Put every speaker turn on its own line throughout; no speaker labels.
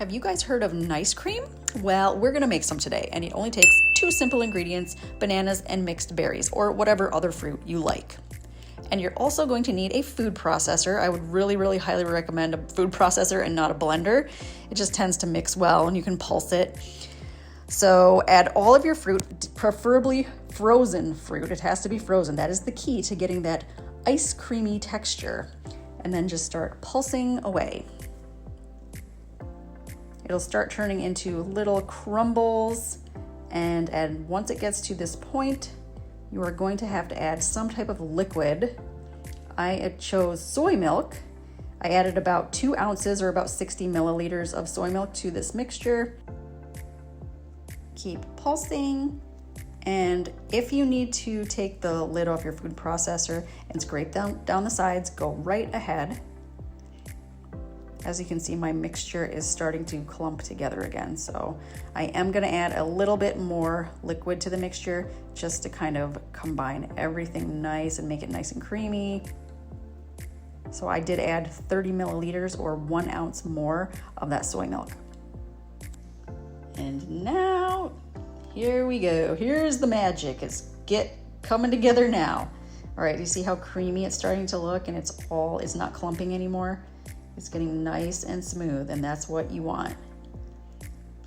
Have you guys heard of nice cream? Well, we're gonna make some today, and it only takes 2 simple ingredients, bananas and mixed berries, or whatever other fruit you like. And you're also going to need a food processor. I would really highly recommend a food processor and not a blender. It just tends to mix well and you can pulse it. So add all of your fruit, preferably frozen fruit. It has to be frozen. That is the key to getting that ice creamy texture. And then just start pulsing away. It'll start turning into little crumbles, and once it gets to this point, you are going to have to add some type of liquid. I chose soy milk. I added about 2 ounces or about 60 milliliters of soy milk to this mixture. Keep pulsing, and if you need to take the lid off your food processor and scrape down the sides, go right ahead. As you can see, my mixture is starting to clump together again, so I am going to add a little bit more liquid to the mixture just to kind of combine everything nice and make it nice and creamy. So I did add 30 milliliters or 1 ounce more of that soy milk. And now, here we go. Here's the magic. It's coming together now. All right, you see how creamy it's starting to look, and it's not clumping anymore. It's getting nice and smooth, and that's what you want.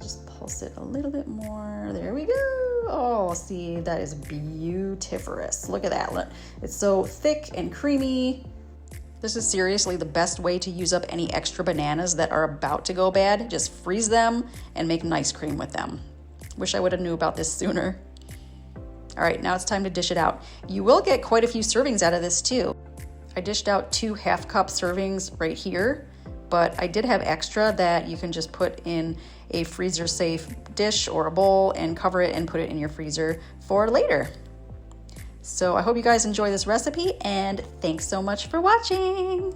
Just pulse it a little bit more. There we go. Oh, see, that is beautiferous. Look at that. Look, it's so thick and creamy. This is seriously the best way to use up any extra bananas that are about to go bad. Just freeze them and make nice cream with them. Wish I would have knew about this sooner. All right, now it's time to dish it out. You will get quite a few servings out of this too. I dished out 2 half-cup servings right here, but I did have extra that you can just put in a freezer-safe dish or a bowl and cover it and put it in your freezer for later. So I hope you guys enjoy this recipe, and thanks so much for watching.